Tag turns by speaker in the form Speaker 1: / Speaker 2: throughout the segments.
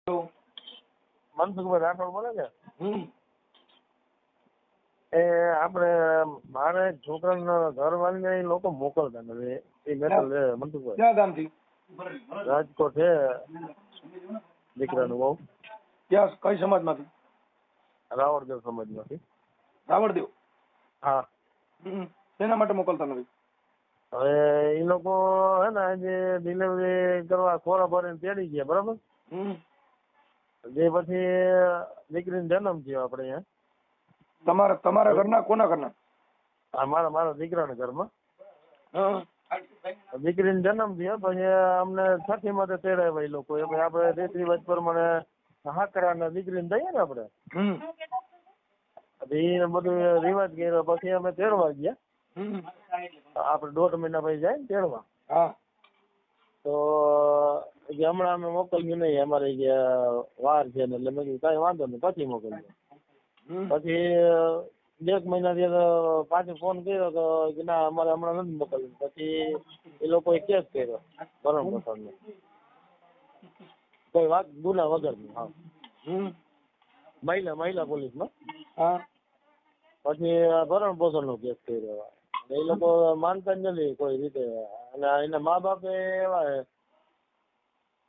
Speaker 1: મનસુખભાઈ રાઠોડ બોલે છે? એ આપણે મારે છોકરાને ઘર વાળીને એ લોકો મોકલતા નથી. એ મેટલ છે મનસુખભાઈ.
Speaker 2: ક્યાં ગામથી?
Speaker 1: રાજકોટ છે દીકરાનું બહુ.
Speaker 2: ક્યાં કઈ સમાજમાંથી?
Speaker 1: રાવળદેવ સમાજમાંથી.
Speaker 2: રાવળદેવ?
Speaker 1: હા.
Speaker 2: શેના માટે મોકલતા નથી?
Speaker 1: હવે એ લોકો હે ને આજે ડિલિવરી કરવા ખોરા ભરીને તેડી ગયા બરાબર. જે પછી દીકરીનો જન્મ થયો આપણે અહીંયા.
Speaker 2: તમારા ઘરના કોના ઘરના?
Speaker 1: મારા દીકરાના ઘરમાં દીકરીનો જન્મ થયો. પછી અમને છઠ્ઠી માટે તેડાવ્યા એ લોકો. આપણે રીત રિવાજ પ્રમાણે હાકરા ને દીકરીને દઈએ ને આપણે. એને બધું રિવાજ કર્યો. પછી અમે તેડવા ગયા. આપણે 1.5 મહિના પછી જાય ને તેડવા. તો હમણાં અમે મોકલ્યું નહીં, અમારે વાર છે ને, એટલે મેં કીધું કઈ વાંધો નહીં પછી મોકલજો. પછી 1 મહિના પાછો ફોન કર્યો કે ના અમારે હમણાં નથી મોકલ્યું. પછી એ લોકોએ કેસ કર્યો ભરણ પોષણનો, કોઈ વાત ગુના વગરનો. હા, મહિલા પોલીસમાં. પછી ભરણ પોષણનો કેસ કર્યો. એ લોકો માનતા જ નથી કોઈ રીતે. અને એના મા બાપ એવા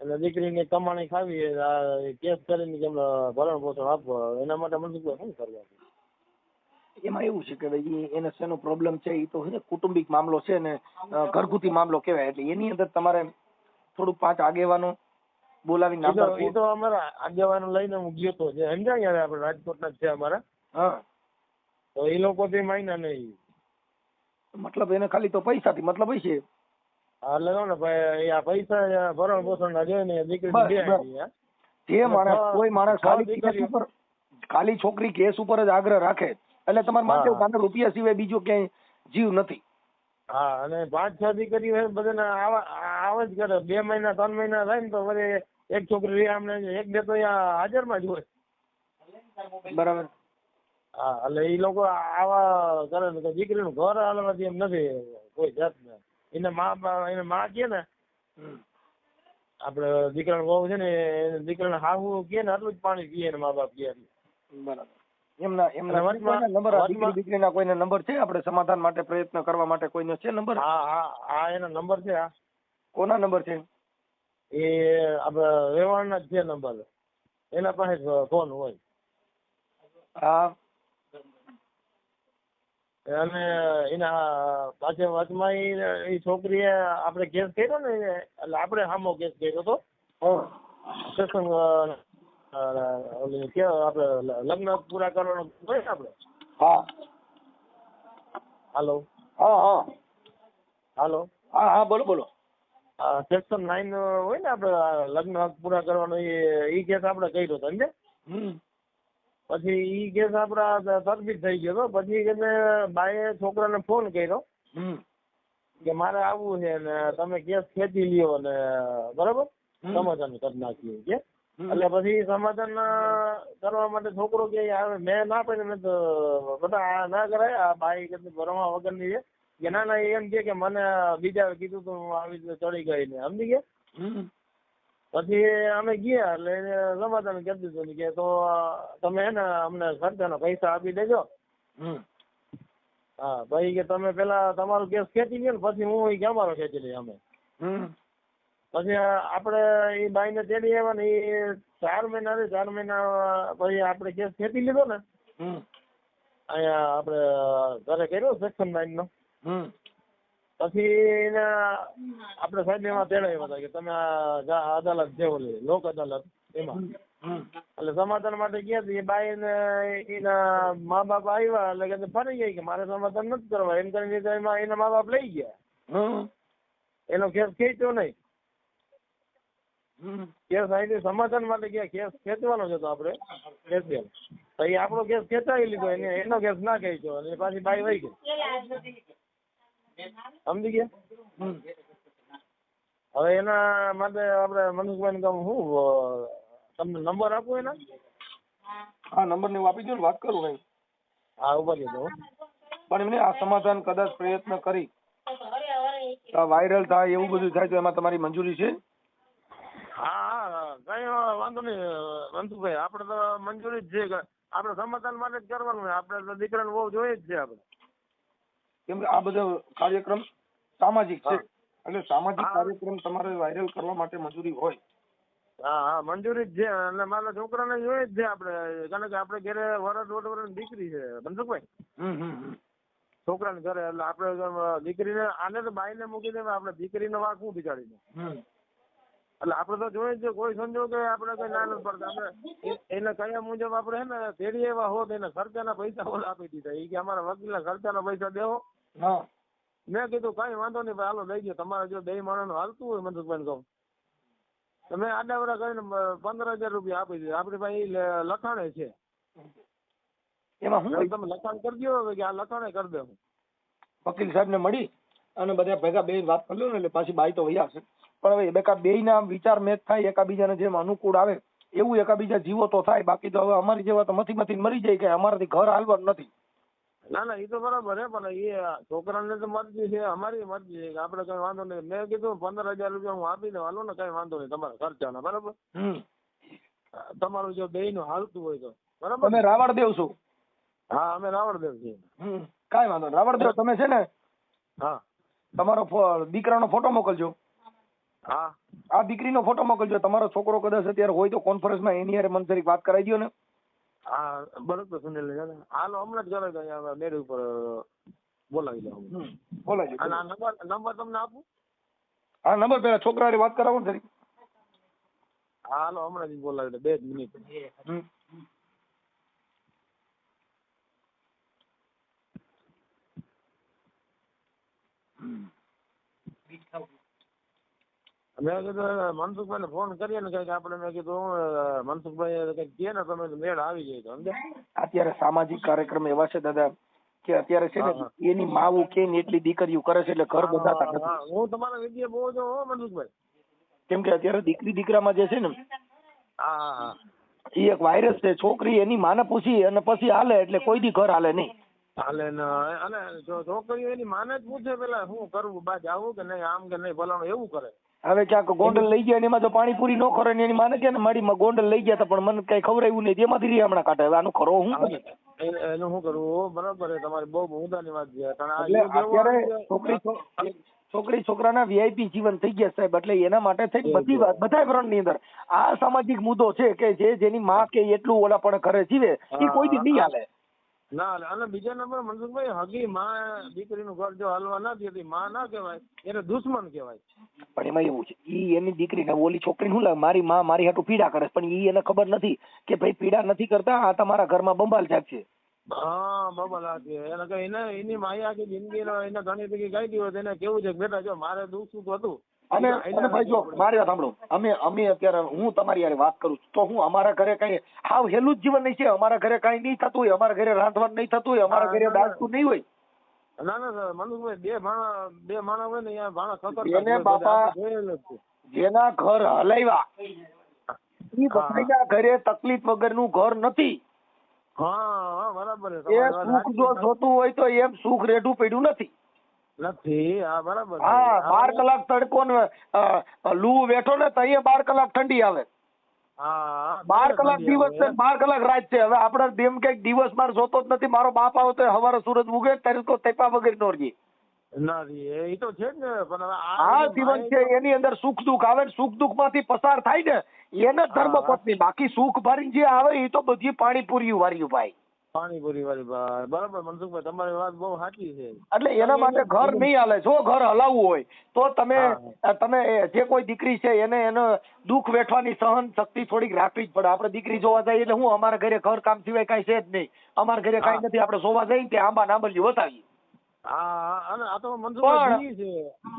Speaker 1: એટલે દીકરીની કમાણી ખાવી કેસ કરીને કે ભરણ પોષણ આપવો. એના માટે મને શું કરવા?
Speaker 2: એમાં એવું છે કે ભાઈ એને શેનો પ્રોબ્લેમ છે એ તો કુટુંબિક મામલો છે ને ઘરગુતી મામલો કહેવાય. એટલે એની અંદર તમારે થોડું 5 આગેવાનો બોલાવી
Speaker 1: એ તો અમારા આગેવાનો લઈને હું ગયો તો સમજાય યાર, આપણે રાજકોટના જ છે અમારા. હા, તો એ લોકો થી માયના નહીં.
Speaker 2: મતલબ એને ખાલી તો પૈસાથી મતલબ હોય છે.
Speaker 1: એટલે ને ભાઈ આ પૈસા ભરણ પોષણ ના જોઈને દીકરી
Speaker 2: જે માણસ કોઈ માણસ ખાલી છોકરી કેસ ઉપર જ આગ્રહ રાખે એટલે તમારે માટે 15 રૂપિયા સિવાય બીજો ક્યાંય જીવ નથી.
Speaker 1: હા, અને 5-6 દીકરી બધાને આવા જ કરે. 2 મહિના 3 મહિના થાય ને તો વળી એક છોકરી અમને 1-2 તો અહીંયા હાજરમાં જ હોય.
Speaker 2: બરાબર.
Speaker 1: હા, એટલે એ લોકો આવા કરે ને દીકરીનું ઘર હાલવાથી એમ નથી કોઈ જાતને. એને માં કે ને આપડે દીકરાનો બહુ છે ને દીકરાને હાહુ કે ને આટલું જ પાણી પીએ ને મા બાપ કે.
Speaker 2: બરાબર. એમના દીકરીના કોઈને નંબર છે આપણે સમાધાન માટે પ્રયત્ન કરવા માટે કોઈનો છે નંબર?
Speaker 1: હા, એનો નંબર છે.
Speaker 2: કોના નંબર છે?
Speaker 1: એ આપડે રેવાણના જ છે નંબર. એના પાસે ફોન હોય.
Speaker 2: હા,
Speaker 1: અને એના પાછળ વચમાં એ છોકરીએ આપણે કેસ કર્યો ને, એટલે આપણે સામો કેસ કર્યો હતો. સત્સંગ આપણે લગ્ન પૂરા કરવાનો હોય ને આપણે.
Speaker 2: હા.
Speaker 1: હાલો. હાલો.
Speaker 2: હા, બોલો.
Speaker 1: સેક્શન 9 હોય ને આપણે લગ્ન પૂરા કરવાનો, એ કેસ આપણે કર્યો હતો સમજે. પછી ઈ કેસ આપડા તરબીજ થઈ ગયો હતો. પછી એને બાએ છોકરાને ફોન કર્યો કે મારે આવવું છે ને તમે કેસ ખેંચી લ્યો ને બરાબર સમાધાન કરી નાખીએ કે. એટલે પછી સમાધાન કરવા માટે છોકરો કે મેં ના પાડી તો બધા ના કરાય. આ બાઈ કે ભરવા વગરની છે કે ના એમ કે મને બીજા કીધું તું આવી રીતે ચડી ગઈ ને સમજી ગયા. પછી અમે ગયા એટલે સમાધાન કરી દીધું કે તો તમે હે ને અમને ખર્ચાના પૈસા આપી દેજો. હા, ભાઈ કે તમે પેલા તમારું કેસ ખેંચી લ્યો ને પછી હું કે અમારો ખેંચી લઈએ અમે. પછી આપણે એ બાઈને તેડી આવ્યા ને એ 4 મહિના પછી આપણે કેસ ખેંચી લીધો ને અહીંયા આપણે ઘરે કર્યો સેક્શન 9 નો. પછી એને આપણે સાહેબ એમાં તેડાવ્યા હતા કે તમે અદાલત છે ઓલી લોક અદાલત એમાં. એટલે સમાધાન માટે ગયા એ બાઈ ને એના મા બાપ આવ્યા એટલે કે ફરી ગઈ કે મારે સમાધાન નથી કરવા એમ કરીને એમાં એના મા બાપ લઈ ગયા. એનો કેસ ખેંચ્યો નહીં. કેસ અહીંથી સમાધાન માટે ગયા. કેસ ખેંચવાનો છે તો આપણે ખેંચ્યો તો એ આપણો કેસ ખેંચાવી લીધો. એનો કેસ ના ખેંચ્યો અને પાછી બાઈ વહી ગઈ. સમજી ગયા? હવે એના માટે આપણે મનસુખભાઈ કહું હું તમને નંબર આપું એના?
Speaker 2: હા, નંબર ને આપી દો ને વાત કરું ભાઈ.
Speaker 1: હા, ઉભા લીધો.
Speaker 2: પણ એમને આ સમાધાન કદાચ પ્રયત્ન કરી વાયરલ થાય એવું બધું થાય તો એમાં તમારી મંજૂરી છે?
Speaker 1: હા, કઈ વાંધો નહીં મનસુખભાઈ, આપણે તો મંજૂરી જ છે કે આપણે સમાધાન માટે જ કરવાનું. આપણે તો દીકરાને બહુ જોઈએ જ છે આપણે.
Speaker 2: કેમ કે આ બધો કાર્યક્રમ સામાજિક છે, એટલે સામાજિક કાર્યક્રમ તમારે વાયરલ કરવા માટે મંજૂરી હોય.
Speaker 1: હા મંજૂરી જ છે, એટલે મારા છોકરાને જોઈએ જ છે આપણે, કારણ કે આપણે ઘરે વરસ દોઢ વર્ષની દીકરી છે મનસુખભાઈ, છોકરાને ઘરે. એટલે આપણે દીકરીને આને તો બાઈને મૂકી દે, આપણે દીકરીનો વાંક શું બિચારીને, એટલે આપણે તો જોઈએ જ છે. કોઈ સંજોગે આપણે કઈ ના નથી પડતા. આપણે એને કયા મુજબ આપણે હે ને તેડી એવા હોત, એને ખર્ચાના પૈસા ઓલા આપી દીધા. એ કે અમારા વકીલના ખર્ચાના પૈસા દેવો. મેં કીધું કઈ વાંધો નહીં ભાઈ, હાલો લઈ ગયો. તમારે જો બે માણસનું હાલતું હોય મનસુખભાઈ કહું, તમે આડાવડા કરીને 15,000 રૂપિયા આપી દીધા. આપણી પાસે લખાણે છે,
Speaker 2: એમાં હું
Speaker 1: તમે લખાણ કરી દો કે આ લખાણે કરી દે.
Speaker 2: વકીલ સાહેબ ને મળી અને બધા ભેગા બે વાત કરી લો ને, એટલે પાછી બાઈ તો વહી આવશે. પણ હવે બે ના વિચાર મેચ થાય, એકાબીજાને જેમ અનુકૂળ આવે એવું એકાબીજા જીવો તો થાય. બાકી તો હવે અમારી જેવા તો મથી મરી જાય કે અમારાથી ઘર હાલવાનું નથી.
Speaker 1: ના ના, એ તો બરાબર હે, પણ એ છોકરાને તો મરજી છે, અમારી મરજી છે કે આપણે કઈ વાંધો નહીં. મેં કીધું 15,000 રૂપિયા હું આપી દઉં, હાલો ને કઈ વાંધો નહીં તમારા ખર્ચાના, બરાબર. તમારું જો બે નું હાલતું હોય તો બરાબર.
Speaker 2: તમે રાવળદેવ છો?
Speaker 1: હા અમે રાવળદેવ છીએ.
Speaker 2: કઈ વાંધો નહીં. રાવળદેવ તમે છે ને,
Speaker 1: હા
Speaker 2: તમારો દીકરાનો ફોટો મોકલજો.
Speaker 1: હા
Speaker 2: આ દીકરીનો ફોટો મોકલજો. તમારો છોકરો કદાચ અત્યારે હોય તો કોન્ફરન્સમાં એની હારે મને જરીક વાત કરાવી દો ને.
Speaker 1: હા બરોબર સુનિલ, હાલો હમણાં જ કરો તો અહીંયા મેળ ઉપર બોલાવી દઉં.
Speaker 2: બોલાવી દો.
Speaker 1: અને આ નંબર તમને આપું?
Speaker 2: હા નંબર પેલા છોકરા હારે વાત કરાવો ને જરીક.
Speaker 1: હા હાલો હમણાં જ બોલાવી દો, 2 મિનિટ. મેં કીધું મનસુખભાઈ ને ફોન કરીએ ને કઈક આપણે, મેં કીધું મનસુખભાઈ કઈક કહે ને તમે મેળ આવી જાય તો સમજ્યા.
Speaker 2: અત્યારે સામાજિક કાર્યક્રમ એવા છે દાદા કે અત્યારે છે ને એની માવું કે એટલી દીકરીઓ કરે છે એટલે ઘર બંધાતા નથી.
Speaker 1: હું તમારા વિડીયો બહુ જો હો મનસુખભાઈ,
Speaker 2: કેમ કે અત્યારે દીકરી દીકરામાં જે છે ને
Speaker 1: હા
Speaker 2: એ એક વાયરસ છે. છોકરી એની માને પૂછી અને પછી હાલે એટલે કોઈ દી ઘર હાલે નહીં.
Speaker 1: હાલે ને, અને જો છોકરીઓ એની માને જ પૂછે પેલા શું કરવું, બા જાવું કે નહીં, આમ કે નહીં, ભલાનું એવું કરે.
Speaker 2: હવે ક્યાંક ગોંડલ લઈ ગયા એમાં જો પાણીપુરી ન ખરે એની માને કે ને મારી ગોંડલ લઈ ગયા પણ મને કઈ ખવડાવ્યું નહીં, એમાંથી રહી હમણાં કાઢે. હવે આનું ખરો હું
Speaker 1: એનું શું કરવું? બરાબર છે તમારી, બહુ મુદ્દાની વાત છે.
Speaker 2: અત્યારે છોકરી છોકરાના વીઆઈપી જીવન થઈ ગયા સાહેબ, એટલે એના માટે થઈ બધી વાત બધા ફ્રન્ટની અંદર આ સામાજિક મુદ્દો છે કે જેની માં કે એટલું ઓલા પણ ઘરે જીવે એ કોઈ દી નહીં હાલે.
Speaker 1: ના અને બીજા નંબર મનસુખભાઈ, હગી માં દીકરીનું ઘર જો હાલવા ના દેતી, માં ના કહેવાય, એને દુશ્મન કહેવાય.
Speaker 2: પણ એમાં એવું છે, ઈ એની દીકરી ને ઓલી છોકરી શું લાગે મારી માં મારી હાટું પીડા કરે, પણ ઈ એને ખબર નથી કે ભાઈ પીડા નથી કરતા, આ તમારા ઘરમાં બંબાલ જાગશે.
Speaker 1: હા બબલા છે એને કઈ એની માયા આખી જિંદગી એને ઘણી બધી ગાઈ હોય, એને કેવું છે બેટા જો મારે દુઃખ સુખ હતું.
Speaker 2: અને ભાઈ જો મારી વાત સાંભળો, અમે અત્યારે હું તમારી યાર વાત કરું છું તો હું અમારા ઘરે કઈ હાવ હેલું જ જીવન નહીં છે. અમારા ઘરે કઈ નહીં થતું હોય, અમારા ઘરે રાંધવાનું નહીં થતું હોય, અમારા ઘરે દાળતું નહીં હોય.
Speaker 1: ના ના મનુભાઈ, બે માણસ હોય ને અહીંયા ભાણા ખતર
Speaker 2: એને બાપા જેના ઘર હલાવ્યા ઈ બધાના ઘરે તકલીફ વગરનું ઘર નથી.
Speaker 1: હા બરાબર
Speaker 2: એ સુખ જો જોતું હોય તો એમ સુખ રેઢું પડ્યું નથી.
Speaker 1: હા બરાબર.
Speaker 2: હા 12 કલાક તડકો ને લૂ વેઠો ને તો અહીંયા 12 કલાક ઠંડી આવે.
Speaker 1: હા
Speaker 2: 12 કલાક દિવસ છે, 12 કલાક રાત છે. હવે આપડે એમ કઈક દિવસ માર જોતો જ નથી. મારો બાપ આવે તો હવારે સૂરજ ઉગે ત્યારે તો તેપા વગર નો રહીએ.
Speaker 1: ના એ તો છે જ ને, પણ
Speaker 2: આ જીવન છે એની અંદર સુખ દુઃખ આવે, સુખ દુઃખ માંથી પસાર થાય ને એને ધર્મ પત્ની. બાકી સુખ ભરી જે આવે એ તો બધી પાણીપુરી વાળ્યું ભાઈ,
Speaker 1: પાણીપુરી વાળી ભાઈ. બરાબર મનસુખભાઈ, તમારી વાત બહુ સાચી છે.
Speaker 2: એટલે એના માટે ઘર નહીં હાલે. જો ઘર હલાવવું હોય તો તમે જે કોઈ દીકરી છે એને દુઃખ વેઠવાની સહન શક્તિ થોડીક રાખવી જ પડે. આપણે દીકરી જોવા જઈએ એટલે હું અમારા ઘરે ઘર કામ સિવાય કઈ છે જ નહીં, અમારા ઘરે કઈ નથી, આપણે જોવા જઈએ ત્યાં આંબા નાંબલી વતાવીએ.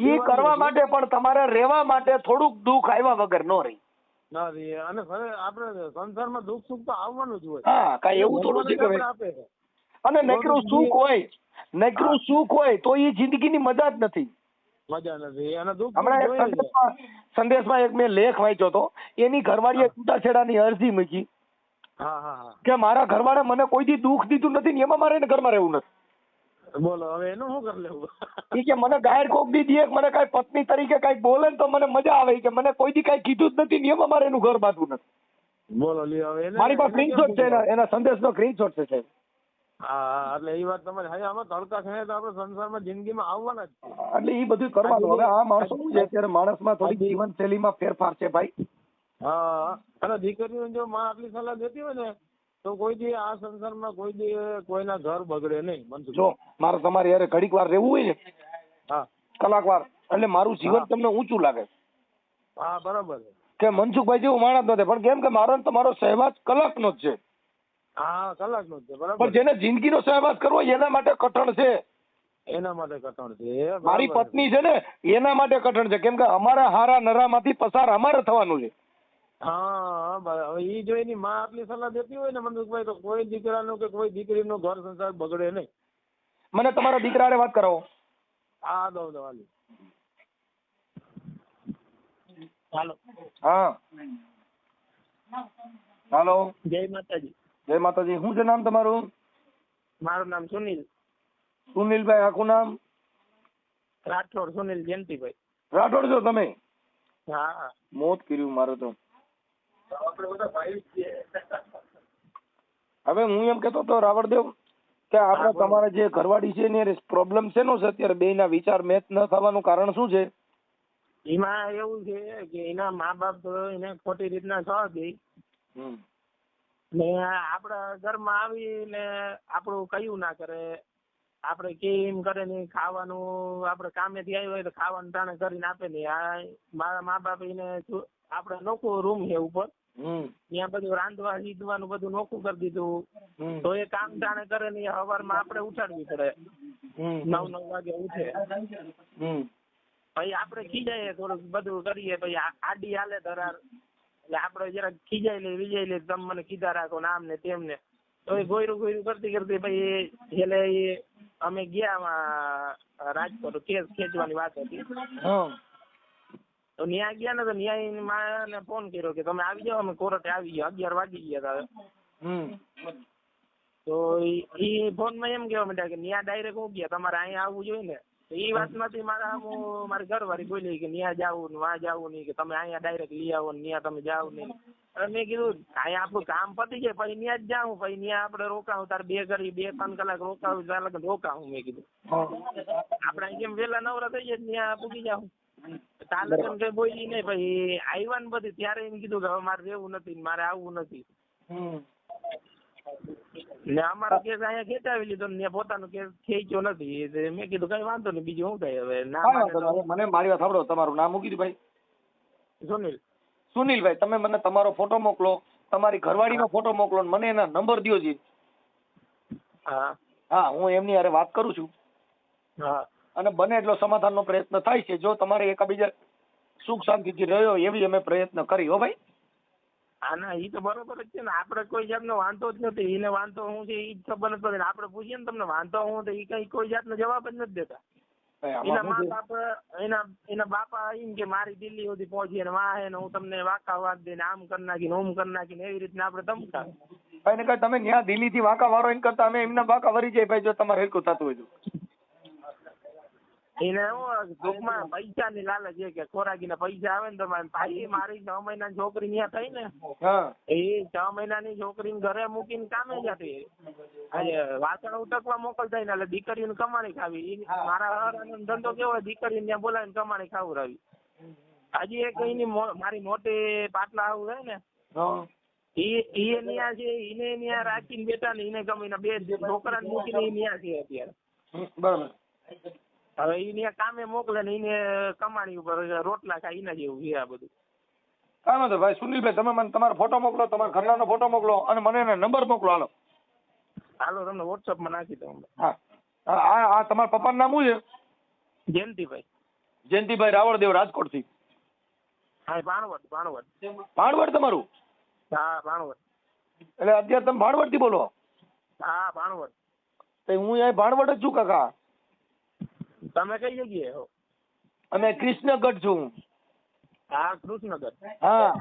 Speaker 2: ઈ કરવા માટે પણ તમારે રહેવા માટે થોડુંક દુઃખ આવ્યા વગર નો રહી.
Speaker 1: અને આપણે સંસારમાં દુઃખ સુખ તો આવવાનું જ હોય.
Speaker 2: હા કઈ એવું થોડું છે કે અને નકરું સુખ હોય તો એ જિંદગીની મજા જ નથી.
Speaker 1: મજા નથી. અને દુઃખ
Speaker 2: હમણાં સંદેશમાં એક મેં લેખ વાંચ્યો હતો, એની ઘરવાળીએ છૂટાછેડાની અરજી મૂકી કે મારા ઘરવાળે મને કોઈ દી દુઃખ દીધું નથી ને એમાં મારે એને ઘરમાં રહેવું નથી.
Speaker 1: બોલો હવે એનું શું કરી લેવું?
Speaker 2: ઈ કે મને ગાયર કોક દી દે, મને કાંઈ પત્ની તરીકે કાંઈક બોલે ને તો મને મજા આવે. ઈ કે મને કોઈ દી કાંઈ કીધું જ નથી, નિયમ અમારે એનું ઘર બાંધવું નથી.
Speaker 1: બોલો લ્યો હવે એને
Speaker 2: મારી પાસે સ્ક્રીનશોટ છે, એના સંદેશનો સ્ક્રીનશોટ છે સાહેબ.
Speaker 1: હા એટલે એ વાત તમારી હા, આમાં તડકા ખાય તો આપણે સંસારમાં જિંદગીમાં આવવાના જ છે.
Speaker 2: એટલે ઈ બધું કરવાનું. હવે આ માણસો શું છે, અત્યારે માણસમાં થોડી જીવનશૈલીમાં ફેરફાર છે ભાઈ.
Speaker 1: હા અને દીકરીઓને જો માં આટલી સલાહ દેતી હોય ને તો કોઈ દી આ સંસારમાં કોઈ દી કોઈના ઘર બગડે નહીં. મનસુખ
Speaker 2: જો મારે તમારે યાર ઘડીક વાર રહેવું હોય ને,
Speaker 1: હા
Speaker 2: કલાક વાર, એટલે મારું જીવન
Speaker 1: હા.
Speaker 2: તમને ઊંચું લાગે
Speaker 1: હા બરાબર છે.
Speaker 2: કે મનસુખભાઈ જેવું માણસ નથી, પણ કેમ કે મારો ને તમારો સહેવાજ કલાકનો જ છે.
Speaker 1: હા કલાકનો જ છે
Speaker 2: પણ
Speaker 1: બરાબર.
Speaker 2: જેને જિંદગીનો સહેવાજ કરવો હોય એના માટે કઠણ છે.
Speaker 1: એના માટે કઠણ છે.
Speaker 2: મારી
Speaker 1: બરાબર
Speaker 2: પત્ની છે ને એના માટે કઠણ છે, કેમ કે અમારા હારા નરામાંથી પસાર અમારે થવાનું છે.
Speaker 1: હા હવે ઈ જો એની માં આટલી સલાહ દેતી હોય ને મનસુખભાઈ તો કોઈ દીકરાનું કે કોઈ દીકરીનું ઘર સંસાર બગડે નહીં.
Speaker 2: મને તમારા દીકરા હારે વાત કરાવો.
Speaker 1: હા દો હાલી. હાલો.
Speaker 2: હા હાલો.
Speaker 1: જય માતાજી.
Speaker 2: જય માતાજી. શું છે નામ તમારું?
Speaker 1: મારું નામ સુનિલ.
Speaker 2: સુનિલભાઈ, આખું નામ?
Speaker 1: રાઠોડ સુનિલ જયંતિભાઈ.
Speaker 2: રાઠોડ છો તમે?
Speaker 1: હા
Speaker 2: મોત કર્યું મારે તો.
Speaker 1: આપણે બધા ભાઈ છીએ.
Speaker 2: હવે હું એમ કેતો તો રાવળદેવ કે આપણે તમારા જે ઘરવાળી છે ને પ્રોબ્લેમ શેનો છે અત્યારે? બે ના વિચાર મેચ ન થવાનું કારણ શું છે?
Speaker 1: એમાં એવું છે કે એના મા બાપ એને ખોટી રીતના સહ દે ને આપણા ઘરમાં આવીને આપણું કયું ના કરે. આપણે કેમ કરે ને ખાવાનું આપણે કામેથી આવ્યું હોય તો ખાવાનું ટાણે કરીને આપે ને. આ મારા મા બાપ એને આપણે નોખું રૂમ છે ઉપર, ત્યાં બધું રાંધવા સીધવાનું બધું નોખું કરી દીધું. તો એ કામ ટાણે કરે ને સવારમાં આપણે ઉઠાડવી પડે. 9 વાગે ઉઠે. પછી આપણે ખીજાઈએ થોડુંક બધું કરીએ, પછી આડી હાલે ધરાર એટલે આપણે જરાક ખીજાઈ લે વિજાઈ લે તમે મને કીધા રાખો ને આમ ને તેમ ને. તો એ ગોયરું કરતી કરતી પછી એટલે અમે ગયા રાજકોટ કેસ ખેંચવાની વાત હતી. તો ન્યાય ગયા ને તો ન્યાય માને ફોન કર્યો કે તમે આવી જાઓ, અમે કોર્ટે આવી ગયા. 11 વાગી ગયા હતા. તો એ ફોનમાં એમ કહેવા માંડ્યા કે ન્યા ડાયરેક્ટ હું ગયા તમારે અહીંયા આવવું જોઈએ ને. એ વાત માંથી મારી ઘરવાળી બોલી કે ન્યા જાવું ને વાં જાવું નહીં, કે તમે અહીંયા ડાયરેક્ટ લઈ આવો ને ન્યા તમે જાવ નહીં. અને મેં કીધું અહીંયા આપણું કામ પતી જાય પછી ન્યા જ જાઉં, પછી ન્યા આપણે રોકાવું તારે 2-3 કલાક રોકાવું ચાલે રોકાવું. મેં કીધું આપણે જેમ વેલા નવરા થઈ જાય ત્યાં પૂગી જાઉં. કાલે કેમ કઈ બોલી નહીં. પછી આવ્યા ને બધી ત્યારે એમ કીધું કે હવે મારે રહેવું નથી, મારે આવવું નથી. ને અમારો કેસ અહીંયા ખેંચાવી લીધો ને પોતાનો કેસ ખેંચ્યો નથી. મેં કીધું કઈ વાંધો નહીં, બીજું શું થાય હવે.
Speaker 2: મને મારી વાત સાંભળો, તમારું નામ મૂકી દીધું ભાઈ?
Speaker 1: સુનિલ.
Speaker 2: સુનિલભાઈ, તમે મને તમારો ફોટો મોકલો, તમારી ઘરવાળીનો ફોટો મોકલો, મને એના નંબર દો જી.
Speaker 1: હા
Speaker 2: હા, હું એમની હારે વાત કરું છું.
Speaker 1: હા
Speaker 2: અને બને એટલો સમાધાનનો પ્રયત્ન થાય છે. જો તમારે એકબીજા સુખ શાંતિથી રહ્યો એવી અમે પ્રયત્ન કરી. હો ભાઈ.
Speaker 1: હા ના એ તો બરોબર જ છે ને. આપણે કોઈ જાતનો વાંધો જ નથી. એને વાંધો શું છે એ જ ખબર નથી પડતી. આપણે પૂછીએ ને તમને વાંધો શું તો એ કઈ કોઈ જાતનો જવાબ જ નથી દેતા. એના મા બાપ એના બાપા એમ કે મારી દિલ્હી સુધી પહોંચી ને વાહે ને હું તમને વાંકા વાત દઈને આમ કરી નાખીને ઓમ કરી નાખીને એવી રીતના આપણે ધમકાવે.
Speaker 2: કઈ ને કઈ તમે ત્યાં દિલ્હી થી વાંકા વાળો એમ કરતા અમે એમના વાંકા વરી જાય ભાઈ, જો તમારે હેરકું થતું હોય તો.
Speaker 1: એને ટૂંકમાં પૈસા ની લાલચ છે કે ખોરાકીના પૈસા આવે ને તો ભાઈ મારી 6 મહિનાની છોકરી ત્યાં થઈ ને એ 6 મહિનાની છોકરીને ઘરે મૂકીને કામે જતી. વાસણ ઉટકવા મોકલતા એટલે દીકરીને કમાણી ખાવી. મારા ધંધો કેવો દીકરીને ત્યાં બોલાવીને કમાણી ખાવડાવી. હજી એક એની મારી મોટી પાટલા આવું છે ને એ ન્યા છે, એને ન્યા રાખીને બેઠા ને એને ગમીને 2 છોકરાને મૂકીને એ ન્યા છે અત્યારે.
Speaker 2: બરાબર.
Speaker 1: હવે એને કામે મોકલે ને એને કમાણી ઉપર રોટલા ખાય એના જેવું છે આ બધું.
Speaker 2: કાંઈ વાંધો ભાઈ. સુનિલભાઈ, તમે મને તમારો ફોટો મોકલો, તમારા ઘરનાનો ફોટો મોકલો અને મને એનો નંબર મોકલો.
Speaker 1: હાલો તમને વોટ્સઅપમાં નાખી દઉં.
Speaker 2: હા આ તમારા પપ્પાનું નામ શું છે?
Speaker 1: જયંતિભાઈ.
Speaker 2: જયંતિભાઈ રાવળદેવ, રાજકોટ થી?
Speaker 1: હા ભાણવડ.
Speaker 2: ભાણવડ તમારું?
Speaker 1: હા ભાણવડ.
Speaker 2: એટલે અત્યારે તમે ભાણવડ થી બોલો?
Speaker 1: હા ભાણવડ.
Speaker 2: હું અહીં ભાણવડ જ છું કાકા.
Speaker 1: તમે કઈ જગ્યાએ હો?
Speaker 2: અમે કૃષ્ણગઢ છું.
Speaker 1: હા કૃષ્ણગઢ.
Speaker 2: હા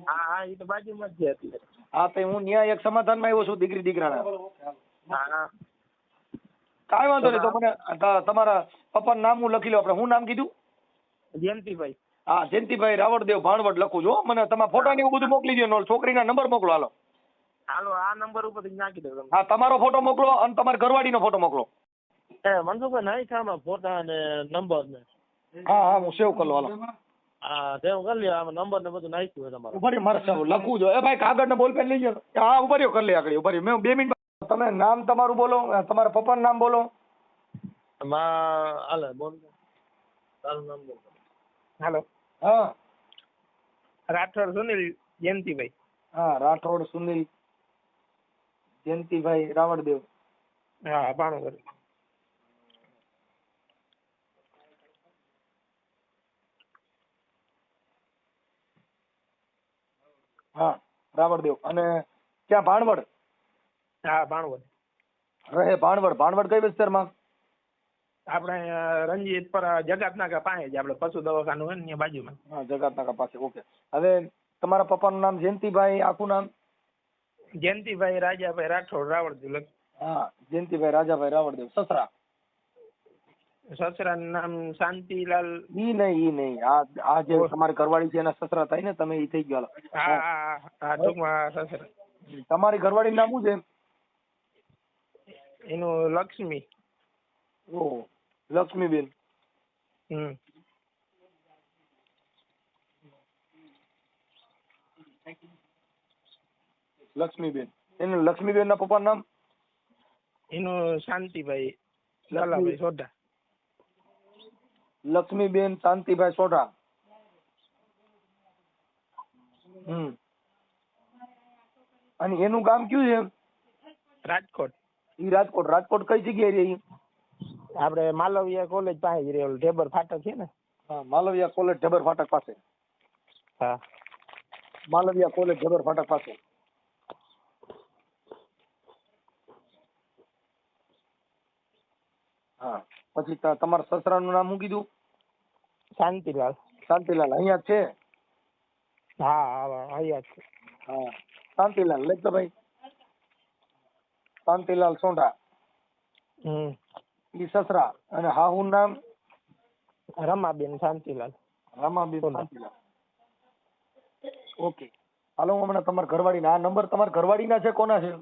Speaker 1: હા એ તો બાજુમાં જ છે અત્યારે.
Speaker 2: હા તો હું ત્યાં એક સમાધાનમાં આવ્યો છું દીકરાના.
Speaker 1: હા
Speaker 2: કાંઈ વાંધો નહીં. તો મને તમારા પપ્પાનું નામ હું લખી લો. આપણે શું નામ કીધું?
Speaker 1: જયંતિભાઈ.
Speaker 2: હા, જયંતિભાઈ રાવળદેવ ભાણવડ લખું છું. મને તમારા ફોટા ને એવું બધું મોકલી દો. છોકરીના નંબર મોકલો. હાલો
Speaker 1: હાલો આ નંબર ઉપર નાખી દો તમે.
Speaker 2: હા, તમારો ફોટો મોકલો અને તમારી ઘરવાળીનો ફોટો મોકલો.
Speaker 1: મનસુખભાઈ નહીં ખામાં ફોટા અને નંબર ને.
Speaker 2: હા, હું સેવ કરી લો. હાલો
Speaker 1: હા સેવ કરી લ્યો. આમાં નંબર ને બધું નાખ્યું હોય તમારે.
Speaker 2: ઉભા રહ્યો, મારે સેવ લખવું જોઈએ. ભાઈ કાગળ ને બોલપેન લઈ જાઓ. હા, ઉભા રહ્યો, કરી લે આગળ. ઉભા રહ્યો, મેં 2 મિનિટ. તમે નામ તમારું બોલો, તમારા પપ્પાનું નામ બોલો.
Speaker 1: હાલે બોલ. તારું નામ બોલ. હાલો.
Speaker 2: હા,
Speaker 1: રાઠોડ સુનિલ જયંતિભાઈ.
Speaker 2: હા, રાઠોડ સુનિલ જયંતિભાઈ રાવળદેવ.
Speaker 1: હા ભાણવડ.
Speaker 2: હા, રાવળદેવ. અને ક્યાં? ભાણવડ.
Speaker 1: હા ભાણવડ.
Speaker 2: રહે ભાણવડ. ભાણવડ કઈ વિસ્તારમાં?
Speaker 1: આપણે રંજીત પર જગાતનાકા પાસે જ આપણે પશુ દવાખાનું હોય ને ત્યાં બાજુમાં.
Speaker 2: હા, જગાતનાકા પાસે. ઓકે. હવે તમારા પપ્પાનું નામ જયંતિભાઈ, આખું નામ?
Speaker 1: જયંતિભાઈ રાજાભાઈ રાઠોડ રાવળદેવ.
Speaker 2: હા, જયંતિભાઈ રાજાભાઈ રાવળદેવ. સસરા?
Speaker 1: સસરાનું નામ શાંતિલાલ.
Speaker 2: ઈ નહીં. આ જે તમારી ઘરવાળી છે એના સસરા થાય ને, તમે ઈ થઈ ગયો.
Speaker 1: હા ટૂંકમાં સસરા.
Speaker 2: તમારી ઘરવાળીનું નામ શું છે?
Speaker 1: એનું લક્ષ્મી.
Speaker 2: ઓહ, લક્ષ્મીબેન. લક્ષ્મીબેન. એનું લક્ષ્મીબેન ના પપ્પાનું નામ?
Speaker 1: એનું શાંતિભાઈ લાલાભાઈ સોઢા.
Speaker 2: લક્ષ્મીબેન શાંતિભાઈ સોઢા. અને એનું ગામ કયું છે?
Speaker 1: રાજકોટ.
Speaker 2: ઈ રાજકોટ. રાજકોટ કઈ જગ્યાએ રહી?
Speaker 1: આપણે માલવિયા કોલેજ પાસે જ રહે. ઢેબર ફાટક છે ને.
Speaker 2: હા, માલવિયા કોલેજ ઢેબર ફાટક પાસે.
Speaker 1: હા,
Speaker 2: માલવિયા કોલેજ ઢેબર ફાટક પાસે. હા, પછી તમારા સસરાનું નામ શું કીધું?
Speaker 1: શાંતિલાલ.
Speaker 2: શાંતિલાલ. અહીંયા જ છે?
Speaker 1: હા અહીંયા જ છે.
Speaker 2: હા, શાંતિલાલ લખતો ભાઈ. શાંતિલાલ સોઢા. ઈ સસરા. અને હાહુનું નામ?
Speaker 1: રમાબેન શાંતિલાલ.
Speaker 2: રમાબેન શાંતિલાલ. ઓકે. હાલો, હું હમણાં તમારા ઘરવાળીના આ નંબર તમારા ઘરવાળીના છે? કોના છે?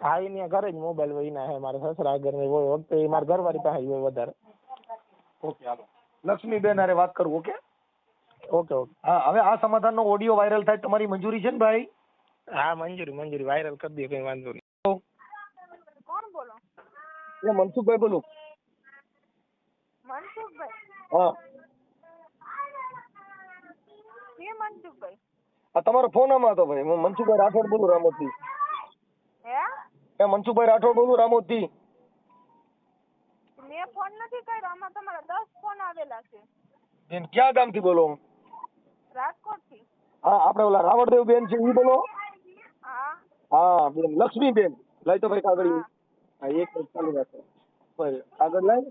Speaker 1: હા એની ઘરે જ મોબાઈલ હોય ના હે. મારા સસરા આગળ હોય વખતે મારા ઘરવાળી પાસે હોય વધારે.
Speaker 2: ઓકે, હાલો. લક્ષ્મીબેન હારે વાત કરું. ઓકે.
Speaker 1: ઓકે.
Speaker 2: હા, હવે આ સમાધાનનો ઓડિયો વાયરલ થાય તમારી મંજૂરી છે ને ભાઈ?
Speaker 1: હા મંજૂરી વાયરલ કરી દે, કઈ વાંધો નહીં.
Speaker 3: કોણ બોલો?
Speaker 2: એ મનસુખભાઈ બોલું.
Speaker 3: મનસુખભાઈ?
Speaker 2: હા.
Speaker 3: કે મનસુખભાઈ?
Speaker 2: આ તમારો ફોન આમાં હતો ભાઈ. હું મનસુખભાઈ રાઠોડ બોલું, રામોદથી.
Speaker 3: હે?
Speaker 2: મનસુખભાઈ રાઠોડ બોલું, રામોદથી.
Speaker 3: મેં ફોન નથી કર્યો. આમાં તમારા 10 ફોન આવેલા છે.
Speaker 2: બેન ક્યાં ગામથી બોલો?
Speaker 3: રાજકોટ થી.
Speaker 2: હા, આપણે ઓલા રાવળદેવ બેન છે ઈ બોલો?
Speaker 3: હા.
Speaker 2: હા બેન, લક્ષ્મીબેન. લઈ તો ભાઈ કાગળ. હા, એક મિનિટ ચાલુ રાખો. ભાઈ કાગળ લાય.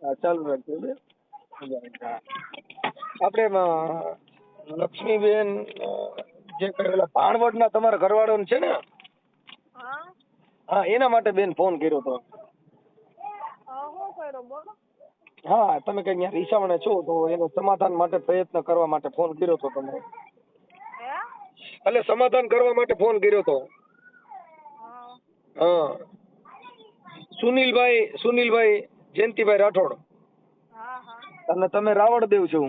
Speaker 2: હા, ચાલુ રાખજો બેન. આપણે લક્ષ્મીબેન જે કરેલા ભાણવડના તમારા ઘરવાળો છે ને?
Speaker 3: હા.
Speaker 2: હા, એના માટે બેન ફોન કર્યો હતો.
Speaker 3: હું કર્યો બોલો?
Speaker 2: હા, તમે કઈ ત્યાં રીસામણે છો તો એનું સમાધાન માટે પ્રયત્ન કરવા માટે ફોન કર્યો હતો તમે.
Speaker 3: હે?
Speaker 2: એટલે સમાધાન કરવા માટે ફોન કર્યો હતો. હા, સુનિલભાઈ જયંતિભાઈ રાઠોડ.
Speaker 3: હા.
Speaker 2: અને તમે રાવળદેવ છો?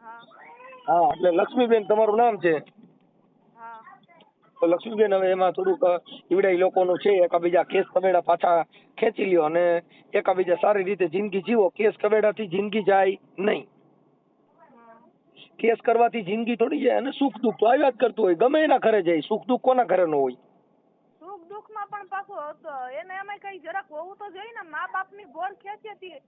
Speaker 3: હા.
Speaker 2: હા, એટલે લક્ષ્મીબેન તમારું નામ છે.
Speaker 3: હા.
Speaker 2: તો લક્ષ્મીબેન હવે એમાં થોડુંક ઈવડાઈ લોકોનું છે, એકાબીજા કેસ કબેડા પાછા ખેંચી લ્યો અને એકાબીજા સારી રીતે જિંદગી જીવો. કેસ કબેડાથી જિંદગી જાય નહીં. કેસ કરવાથી જિંદગી થોડી જાય. અને સુખ દુઃખ તો આવ્યા જ કરતું હોય. ગમે એના ઘરે જાય, સુખ દુઃખ કોના ઘરે ન હોય?
Speaker 3: સુખ દુઃખ માં પણ પાછું એને એમાં કઈ જરાક હોવું તો જોઈએ ને. મા બાપ ની ગોળ ખેંચેતી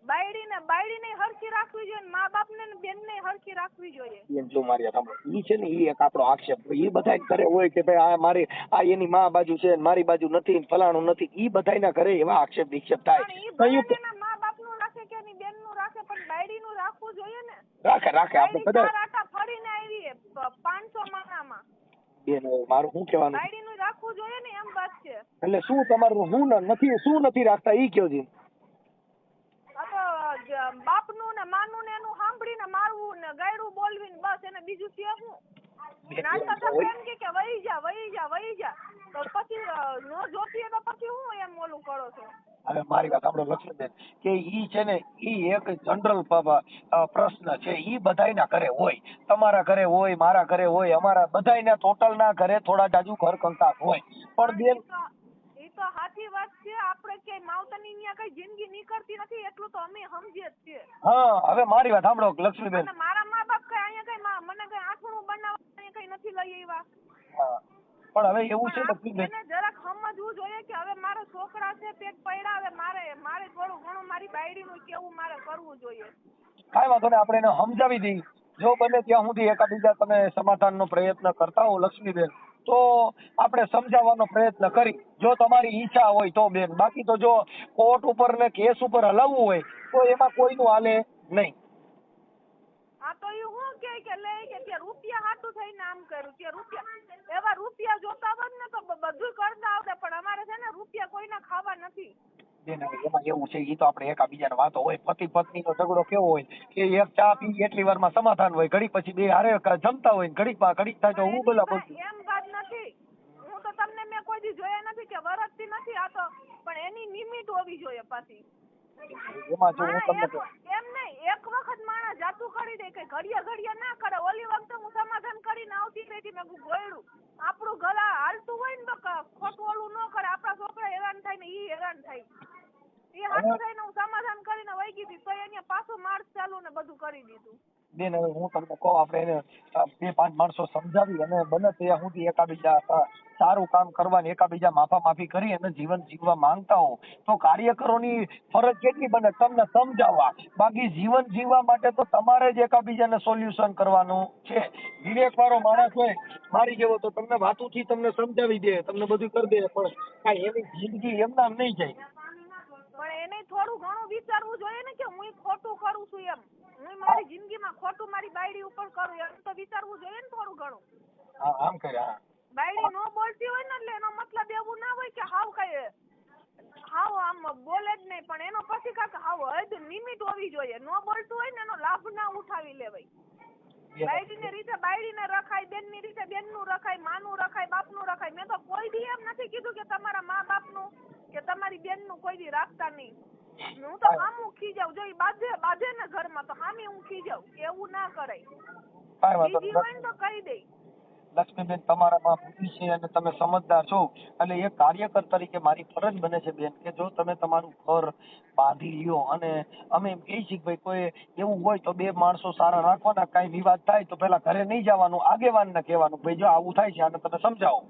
Speaker 3: બાયડીને હરખી રાખવી જોઈએ, મા બાપ ને બેન ને હરખી રાખવી જોઈએ.
Speaker 2: જો મારી ઈ છે ને, ઈ એક આપણો આક્ષેપ. ઈ બધા ઘરે હોય કે ભાઈ આ એની મા બાજુ છે, મારી બાજુ નથી, ફલાણું નથી. ઈ બધાના ઘરે એવા આક્ષેપ વિક્ષેપ થાય.
Speaker 3: એના મા બાપ નું રાખે કે એની બેન નું રાખે, પણ બાયડી નું રાખવું જોઈએ ને.
Speaker 2: રાખે આપણે બધા
Speaker 3: ફરીને આવી 500 માણામાં.
Speaker 2: બેન હવે મારું શું કહેવાનું છે?
Speaker 3: બાયડીનું રાખવું જોઈએ ને એમ વાત છે.
Speaker 2: એટલે શું તમારું શું નથી રાખતા ઈ કયો છે.
Speaker 3: આ તો બાપનું ને માનું ને એનું સાંભળીને મારવું ને ગાયડું બોલવીને બસ એને બીજું છે શું? નાનતા થતા એમ કે વહી જા તો પછી નો જોતી તો પછી હું એમ ઓલું કરો છો?
Speaker 2: હવે મારી વાત સાંભળો લક્ષ્મીબેન, કે ઈ છે ને ઈ એક જનરલ પ્રશ્ન છે. ઈ બધાયના ઘરે હોય, તમારા ઘરે હોય, મારા ઘરે હોય, અમારા બધાયના ટોટલ ના ઘરે થોડા જાજુ ઘર કંકાસ હોય. પણ બેન
Speaker 3: એ તો સાચી વાત છે. આપણે કે માવતરની ન્યા કઈ જિંદગી નીકળતી નથી એટલું તો અમે સમજીએ જ છીએ.
Speaker 2: હા, હવે મારી વાત સાંભળો લક્ષ્મીબેન.
Speaker 3: અને મારા મા બાપ કઈ અહીંયા કઈ મને કઈ આઠમું બનાવવા કઈ નથી લઈ આવ્યા.
Speaker 2: હા, પણ હવે એવું છે લક્ષ્મીબેન,
Speaker 3: એને જરાક સમજવું જોઈએ કે હવે મારા છોકરા છે પેટ પડ્યા, હવે મારે થોડું ઘણું મારી બાયડીનું કેવું મારે કરવું જોઈએ.
Speaker 2: કાંઈ વાંધો નહીં, આપણે એને સમજાવી દઈએ. જો બને ત્યાં સુધી એકાબીજા તમે સમાધાનનો પ્રયત્ન કરતા હો લક્ષ્મીબેન, તો આપણે સમજાવવાનો પ્રયત્ન કરી. જો તમારી ઈચ્છા હોય તો બેન, બાકી તો જો કોર્ટ ઉપર ને કેસ ઉપર હલાવવું હોય તો એમાં કોઈનું હાલે નહીં.
Speaker 3: આ તો એ હું કે લે કે રૂપિયા હાટું થઈને આમ કર્યું કે રૂપિયા એવા રૂપિયા જોતા હોત ને તો બધું કરતા આવડે, પણ અમારે છે ને રૂપિયા કોઈના ખાવા નથી.
Speaker 2: બેન એમાં એવું છે, ઈ તો આપણે એકાબીજાની વાતો હોય. પતિ પત્નીનો ઝઘડો કેવો હોય કે એક ચા પી એટલી વારમાં સમાધાન હોય, ઘડી પછી બે હારે જમતા હોય, ઘડીક થાય તો હું બોલા બોલતી.
Speaker 3: એમ વાત નથી. હું તો તમને મેં કોઈ દી જોયા નથી કે વરસતી નથી આ તો, પણ એની લિમિટ હોવી જોઈએ પાછી.
Speaker 2: એમાં જો હું તમને
Speaker 3: એમ નહીં, એક વખત માણસ જાતું કરી દે કે ઘડિયા ના કરે. ઓલી વખતે હું સમાધાન કરીને આવતી રહી મેં ગોયડું આપણું ગળા હાલતું હોય ને તો ખોટું ઓલું ન કરે. આપણા છોકરા હેરાન થાય ને ઈ હેરાન થાય. એ હાથું થઈને હું સમાધાન કરીને વહી ગઈ હતી તો એને પાછું માર્ચ ચાલુ ને બધું કરી દીધું.
Speaker 2: બેન હવે હું તમને કહું, આપણે એને 2-5 માણસો સમજાવી અને બને ત્યાં સુધી એકાબીજા સારું કામ કરવાની, એકાબીજા માફી કરી અને જીવન જીવવા માંગતા હો તો કાર્યકરોની ફરજ કેટલી બને તમને સમજાવવા. બાકી જીવન જીવવા માટે તો તમારે જ એકાબીજાને સોલ્યુશન કરવાનું છે. વિવેક વાળો માણસ હોય મારી જેવો તો તમને વાતુથી તમને સમજાવી દે, તમને બધું કરી દે, પણ કાંઈ એની જિંદગી એમના નહીં જાય.
Speaker 3: પણ એને થોડું ઘણું વિચારવું જોઈએ ને કે હું ખોટું કરું છું એમ. હું મારી જિંદગીમાં ખોટું મારી બાયડી ઉપર કરું એમ તો વિચારવું જોઈએ ને થોડું ઘણું.
Speaker 2: હા, આમ કરે. હા,
Speaker 3: બાયડી નો બોલતી હોય ને એટલે એનો મતલબ એવું ના હોય કે હાવ આમ બોલે જ નહીં, પણ એનો પછી કાંક હાવ હદ લિમિટ હોવી જોઈએ. નો બોલતું હોય ને એનો લાભ ના ઉઠાવી લેવાય. બાયડીને રીતે બાયડીને રખાય, બેનની રીતે બેનનું રખાય, માનું રખાય, બાપનું રખાય. મેં તો કોઈ દી એમ નથી કીધું કે તમારા મા બાપનું કે તમારી બેનનું કોઈ દી રાખતા નહીં. હું તો હામું ખીજાવ, જો ઈ બાધે ને ઘરમાં તો હામી હું ખીજાવ કે એવું ના કરાય. બીજી હોય ને તો કહી દે.
Speaker 2: લક્ષ્મીબેન તમારામાં બુદ્ધિ છે અને તમે સમજદાર છો, એટલે એક કાર્યકર તરીકે મારી ફરજ બને છે બેન કે જો તમે તમારું ઘર બાંધી લ્યો અને અમે એમ કહી છીએ કે ભાઈ કોઈ એવું હોય તો 2 માણસો સારા રાખવાના, કાંઈ વિવાદ થાય તો પેલા ઘરે નહીં જવાનું, આગેવાનને કહેવાનું ભાઈ જો આવું થાય છે આને તમે સમજાવો.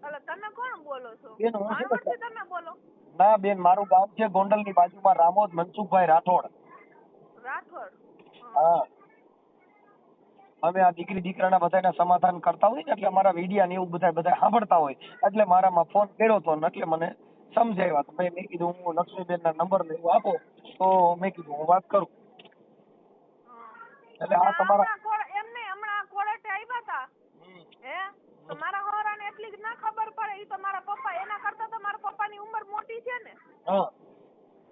Speaker 3: એટલે તમે કોણ બોલો છો?
Speaker 2: બેન હું છે
Speaker 3: તમે બોલો.
Speaker 2: ના બેન, મારું ગામ છે ગોંડલની બાજુમાં, રામોદ, મનસુખભાઈ રાઠોડ. હા, અમે આ દીકરાના બધાના સમાધાન કરતા હોય ને એટલે અમારા વિડિયા ને એવું બધા સાંભળતા હોય એટલે મારામાં ફોન કર્યો હતો ને એટલે મને સમજાવ્યા. તો મેં કીધું હું લક્ષ્મીબેન ના નંબર ને એવું આપો તો મેં કીધું હું વાત કરું. એટલે આ તમારા
Speaker 3: એમને હમણાં કોર્ટે આવ્યા હતા હે તો મારા હોરાને એટલી જ ના ખબર પડે. ઈ તો મારા પપ્પા એના કરતા તો મારા પપ્પાની ઉંમર મોટી છે ને.
Speaker 2: હા,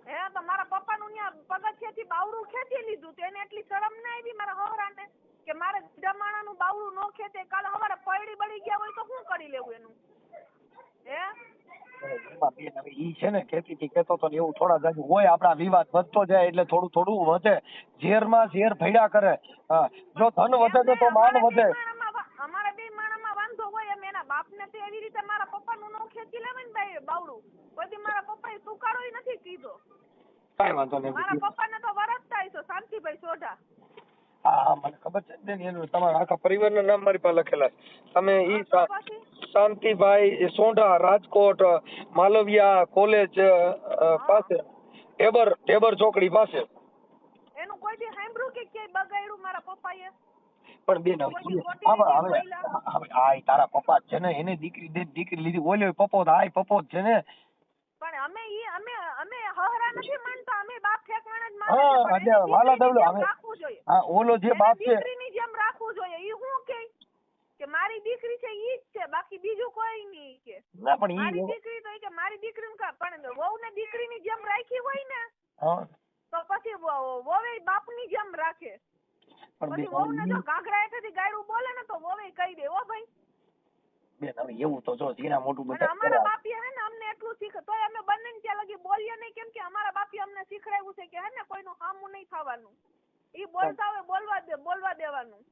Speaker 3: હે તો મારા પપ્પાનું ન્યા પગથિયેથી બાવડું ખેંચી લીધું તો એને એટલી શરમ ના આવી મારા હોરાને કે મારે જમાણાનું બાવડું નો ખેંચે. કાલે સવારે પડી બળી ગયા હોય તો શું કરી લેવું એનું? હે
Speaker 2: એમાં બેન હવે ઈ છે ને કેતો તો એવું થોડા જાજુ હોય, આપણા વિવાદ વધતો જાય એટલે થોડું વધે. ઝેરમાં ઝેર ભેડા કરે. હા, જો ધન વધે તો માન વધે.
Speaker 3: અમારા બે માણામાં વાંધો હોય એમ એના બાપને તો એવી રીતે મારા પપ્પાનું નો ખેંચી લેવાય ને ભાઈ બાવડું. કોઈ મારા પપ્પાએ સુકારો નથી કીધો.
Speaker 2: કાંઈ વાંધો નહીં.
Speaker 3: મારા પપ્પાને તો વરસતા છો શાંતિભાઈ સોઢા.
Speaker 2: હા, મને ખબર છે બેન, એનું તમારા આખા પરિવારના નામ મારી પાસે લખેલા છે. તમે ઈ શાંતિભાઈ સોઢા, રાજકોટ માલવિયા કોલેજ પાસે, ટેબર ચોકડી પાસે.
Speaker 3: એનું કોઈ દી સાંભળ્યું કે ક્યાંય બગાડ્યું મારા પપ્પાએ?
Speaker 2: પણ બેન હવે આ તારા પપ્પા છે ને, એને દીકરી લીધી, ઓલ્યો પપ્પો પપ્પો જ છે ને.
Speaker 3: પણ અમે હહરા નથી માનતા, અમે બાપ ઠેકાણે જ
Speaker 2: માને છે. હા, વાલા દવલો રાખવું જોઈએ. હા, ઓલો જે બાપ છે
Speaker 3: દીકરીની જેમ રાખવું જોઈએ. ઈ હું કે મારી દીકરી છે ઈ જ છે, બાકી બીજું કોઈ નહીં કે
Speaker 2: ના પણ
Speaker 3: મારી દીકરી તો કે મારી દીકરીને કા પણ વહુને દીકરીની જેમ રાખી હોય ને
Speaker 2: હા
Speaker 3: તો પછી વહુએ બાપની જેમ રાખે.
Speaker 2: પણ
Speaker 3: પછી વહુને જો ઘાઘરા હેઠેથી ગાયડું બોલે ને તો વહુએ કહી દે ઓ ભાઈ
Speaker 2: બેન હવે એવું તો જો જીના મોટું
Speaker 3: અને
Speaker 2: બધા
Speaker 3: અમારા બાપીએ હે ને અમને એટલું શીખ તોય અમે બંને ત્યાં લગી બોલીએ નહીં કેમ કે અમારા બાપીએ અમને શીખડાવ્યું છે કે હે ને કોઈનું હામું નહીં થવાનું, ઈ બોલતા હોય બોલવા દેવાનું.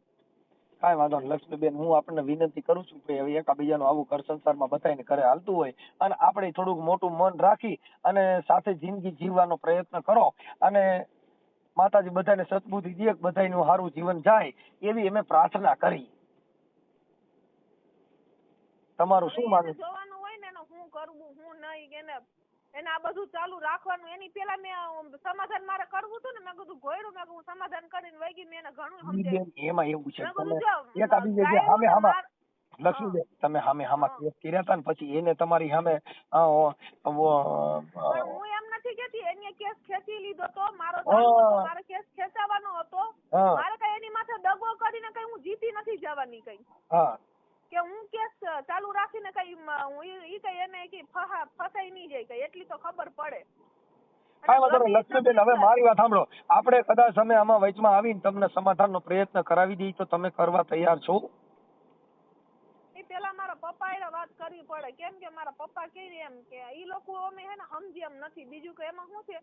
Speaker 2: કાંઈ વાંધો નહીં લક્ષ્મીબેન, હું આપણને વિનંતી કરું છું કે હવે એકાબીજાનું આવું ઘર સંસારમાં બધાને ઘરે હાલતું હોય અને આપણે થોડુંક મોટું મન રાખી અને સાથે જિંદગી જીવવાનો પ્રયત્ન કરો અને માતાજી બધાને સદબુદ્ધિ દે, બધાનું સારું જીવન જાય એવી અમે પ્રાર્થના કરી. તમારું શું માનવું?
Speaker 3: જોવાનું હોય ને એનો હું કરવું હું નહીં એને આ બધું ચાલુ રાખવાનું. એની પેલા મેં સમાધાન મારે કરવું હતું ને, મેં કીધું ઘોડ્યું, મેં હું સમાધાન કરીને વહી મેં એને ઘણું સમજાવ્યું.
Speaker 2: એમાં એવું છે તમે એકાબીજા સામે હામા લક્ષ્મીબેન તમે સામે હામા કેસ કર્યા હતા ને પછી એને તમારી સામે
Speaker 3: હું એમ નથી કેતી એને કેસ ખેંચી લીધો તો મારો કેસ ખેંચાવાનો હતો. મારે કઈ એની માથે દગો કરીને કઈ હું જીતી નથી જવાની કઈ કે હું કેસ ચાલુ રાખીને કઈ ઈ કઈ એને કઈ ફસાઈ નહીં જાય કઈ એટલી તો ખબર પડે.
Speaker 2: કાંઈ વાંધો નહીં લક્ષ્મીબેન, હવે મારી વાત સાંભળો, આપણે કદાચ અમે આમાં વચમાં આવીને તમને સમાધાનનો પ્રયત્ન કરાવી દઈએ તો તમે કરવા તૈયાર છો?
Speaker 3: પેલા મારા પપ્પા એ વાત કરવી પડે કેમ કે મારા પપ્પા કહે એમ કે ઈ લોકો અમે હે ને સમજી એમ નથી. બીજું કે એમાં શું છે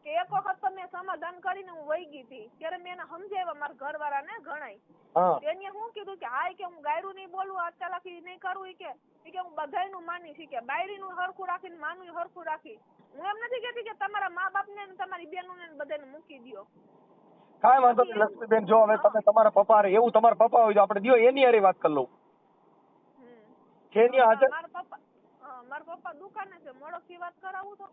Speaker 3: કે એક વખત તો મેં સમાધાન કરીને હું વહી ગઈ હતી ત્યારે મેં એને સમજાવ્યા મારા ઘરવાળાને ઘણાય. એને શું કીધું કે હાય કે હું ગાયરું નહીં બોલવું, અચાલાકી નહીં કરવું, કે હું બધાયનું માની કે બાયરીનું હરખું રાખીને માનું હરખું રાખી. હું એમ નથી કહેતી કે તમારા મા બાપને તમારી બેનોને બધાને મૂકી દો.
Speaker 2: કાંઈ વાંધો નહીં લક્ષ્મીબેન, જો હવે તમે તમારા પપ્પા એવું તમારા પપ્પા હોય તો આપણે દો એની હારે વાત કરી લઉં.
Speaker 3: મારા પપ્પા દુકાને છે, મોડોથી વાત કરાવું તો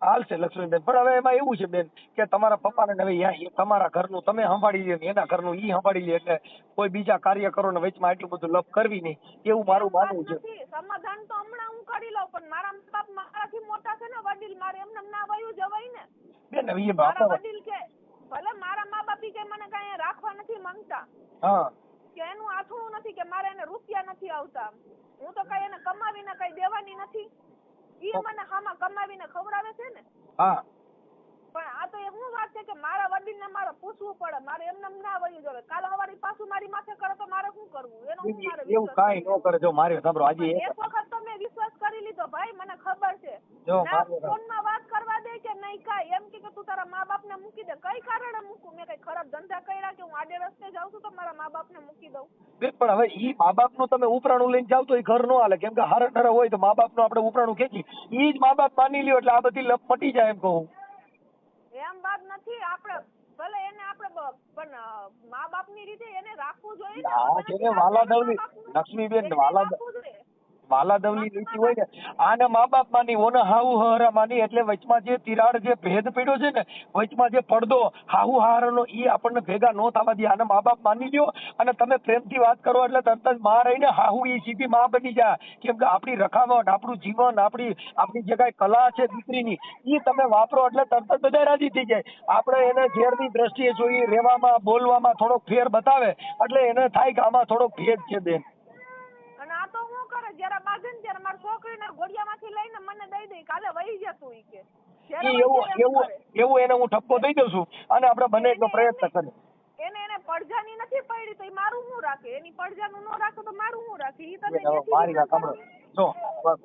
Speaker 2: હાલશે લક્ષ્મીબેન. પણ હવે એમાં એવું છે બેન કે તમારા પપ્પાને હવે તમારા ઘરનું તમે સંભાળી લે, એના ઘરનું ઈ સંભાળી લે, એટલે કોઈ બીજા કાર્ય કરો ને વચમાં એટલું બધું લપ કરવી નહીં એવું મારું માનવું છે.
Speaker 3: સમાધાન તો હમણાં હું કરી લઉં પણ મારા બાપ મારાથી મોટા છે ને વડીલ, મારે એમને ના વયું જવાય ને
Speaker 2: બેન. હવે
Speaker 3: મારા વડીલ કે ભલે મારા મા બાપ કે મને કઈ રાખવા નથી માંગતા, કે એનું આથું નથી કે મારે એને રૂપિયા નથી આવતા, હું તો કઈ એને કમાવીને કઈ દેવાની નથી, ઈ મને હામાં કમાવીને ખવડાવે છે ને. પણ આ તો એવું વાત છે કે મારા વડીલને મારે પૂછવું પડે, મારે એમને ના વયું જવે. કાલ સવારે પાછું મારી માથે કરે તો મારે શું કરવું? એનો હું મારે
Speaker 2: એવું કાઈ ન કરે. જો મારે સાંભળો, આજે
Speaker 3: એક વખત તો મેં વિશ્વાસ કરી લીધો ભાઈ, મને ખબર છે ફોનમાં વાત કરવા દે કે નહીં કાઈ એમ કે તું તારા મા બાપ ને મૂકી દે. કઈ કારણે મૂકું? મેં કઈ ખરાબ ધંધા કર્યા કે હું આડે રસ્તે જાઉં છું તો મારા મા બાપ ને મૂકી દઉં?
Speaker 2: પણ હવે ઈ મા બાપ નું તમે ઉપરાણું લઈને જાવ તો એ ઘર નો હાલે, કેમ કે હારા ઠરા હોય તો મા બાપ નું આપણે ઉપરાણું ખેંચી ઈ જ મા બાપ માની લ્યો એટલે આ બધી લપ મટી જાય. એમ કહું
Speaker 3: એમ વાત નથી. આપણે ભલે એને આપણે પણ મા બાપ ની રીતે એને રાખવું જોઈએ ને.
Speaker 2: વાલાદવલી લક્ષ્મીબેન, વાલાદવલી નીતિ હોય ને આને મા બાપ માની ઓને હાહુ હહરા માની, એટલે વચમાં જે તિરાડ જે ભેદ પડ્યો છે ને, વચમાં જે પડદો હાહુ હારાનો ઈ આપણને ભેગા ન થવા દે. આને મા બાપ માની લ્યો અને તમે પ્રેમથી વાત કરો એટલે તરત જ માં રહીને હાહુ ઈ સીધી માં બની જાય. કેમ કે આપણી રખાવટ, આપણું જીવન, આપણી જે કઈ કલા છે દીકરીની ઈ તમે વાપરો એટલે તરત જ બધા રાજી થઈ જાય. આપણે એને ઝેરની દ્રષ્ટિએ જોઈએ, રહેવામાં બોલવામાં થોડોક ફેર બતાવે એટલે એને થાય કે આમાં થોડોક ભેદ છે બેન.
Speaker 3: અને આ તો હું કરે જયારે બાંધે ને ત્યારે મારી છોકરીને ઘોડિયામાંથી લઈને મને દઈ દઈ, કાલે વહી જતું ઈ કે
Speaker 2: એવું એને હું ઠપકો દઈ દઉં છું અને આપણે બને એટલો પ્રયત્ન કરીએ.
Speaker 3: એને પડજાની નથી પડી તો મારું શું રાખે? એની પડજાનું ન રાખે તો મારું શું રાખે? ઈ તમે
Speaker 2: મારી વાત સાંભળો, જો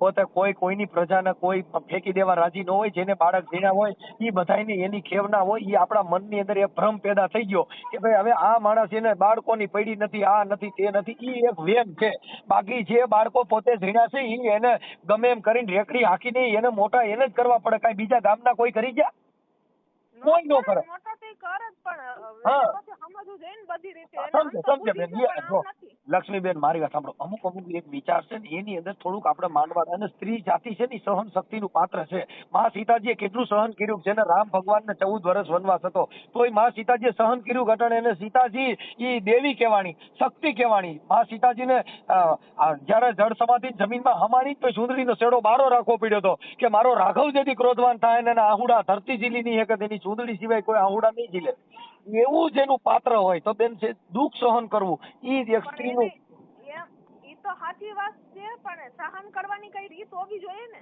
Speaker 2: પોતે કોઈની પ્રજાને કોઈ ફેંકી દેવા રાજી ન હોય, જેને બાળક જીણા હોય ઈ બધાયની એની ખેવના હોય, ઈ આપણા મનની અંદર એક ભ્રમ પેદા થઈ ગયો કે ભાઈ હવે આ માણસ એને બાળકોની પડી નથી, આ નથી, તે નથી, ઈ એક વેમ છે. બાકી જે બાળકો પોતે જીણા છે ઈ એને ગમે એમ કરીને રેકડી હાકીને એને મોટા એને જ કરવા પડે. કઈ બીજા ગામના કોઈ કરી ગયા? કોઈ ન કરે. લક્ષ્મીબેન મારી વાત સાંભળો, અમુક એક વિચાર છે ને એની અંદર થોડુંક આપણે માંડવા, અને સ્ત્રી જાતિ છે ને સહન શક્તિનું પાત્ર છે. મા સીતાજીએ કેટલું સહન કર્યું છે ને રામ ભગવાનને 14 વર્ષ વનવાસ હતો તોય મા સીતાજીએ સહન કર્યું. ઘટણે એને સીતાજી ઈ દેવી કહેવાણી, શક્તિ કહેવાણી. મા સીતાજીને જયારે જળ સમાધિ જમીનમાં હમાણી તો સુંદરીનો શેડો બારો રાખવો પડ્યો હતો કે મારો રાઘવ જેથી ક્રોધવાન થાય ને એના આહુડા ધરતી ઝીલી નહીં શકે, તેની સુંદરી સિવાય કોઈ આહુડા નહીં ઝીલે. એવું જેનું પાત્ર હોય તો બેન છે દુઃખ સહન કરવું ઈ જ એક સ્ત્રીનું.
Speaker 3: ઈ તો સાચી પણ સહન કરવાની કઈ રીત હોવી જોઈએ ને.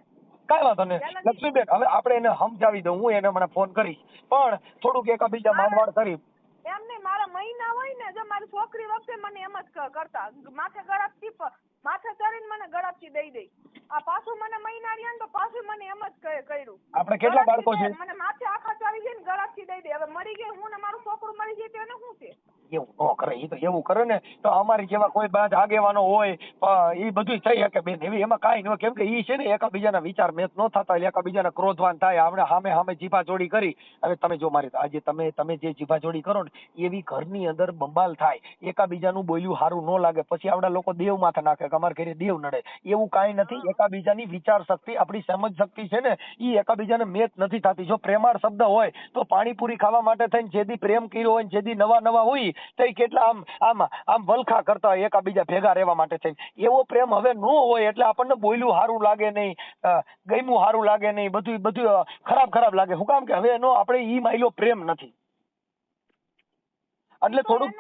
Speaker 2: કાંઈ વાંધો નહીં લક્ષ્મીબેન, હવે આપણે એને સમજાવી દઉં, હું એને મને ફોન કરીશ, પણ થોડુંક એકાબીજા માંડવાડ કરી.
Speaker 3: એમ નહીં, મારા મહિના હોય ને, જો મારી છોકરી વખતે મને એમ જ કરતા, માથે ગળાપથી માથે ચડીને મને ગળાપથી દઈ દઈ. આ પાછું મને મહિના રહ્યા ને તો પાછું મને એમ જ કર્યું.
Speaker 2: આપણે કેટલા બાળકો છે?
Speaker 3: મને માથે આખા ચડી જાય ને ગળાપથી દઈ દે. હવે મરી ગઈ હું ને મારું છોકરું મરી જાય તો એને શું છે?
Speaker 2: એવું ન કરે, એ તો એવું કરે ને તો અમારી જેવા કોઈ બાદ આગેવાનો હોય એ બધું થઈ શકે બેન, એવી એમાં કાંઈ ન હોય. કેમ કે ઈ છે ને એકાબીજાના વિચાર મેચ ન થતા એટલે એકાબીજાના ક્રોધવાન થાય. આપણે સામે જીભાજોડી કરી. હવે તમે જો મારી આજે તમે જે જીભાજોડી કરો ને એવી ઘરની અંદર બંબાલ થાય, એકાબીજાનું બોલ્યું સારું ન લાગે, પછી આપણા લોકો દેવ માથે નાખે કે અમારા ઘરે દેવ નડે. એવું કાંઈ નથી. એકાબીજાની વિચાર શક્તિ, આપણી સમજ શક્તિ છે ને એ એકાબીજાને મેચ નથી થતી. જો પ્રેમાળ શબ્દ હોય તો પાણીપુરી ખાવા માટે થઈને જેદી પ્રેમ કર્યો હોય, જેદી નવા હોય તો કેટલા આમ વલખા કરતા હોય એકાબીજા ભેગા રહેવા માટે થઈને. એવો પ્રેમ હવે ન હોય એટલે આપણને બોલ્યું સારું લાગે નહીં, ગમ્યું સારું લાગે નહીં, બધું ખરાબ લાગે. શું કામ કે હવે એનો આપણે ઈ માયલો પ્રેમ નથી. એટલે થોડુંક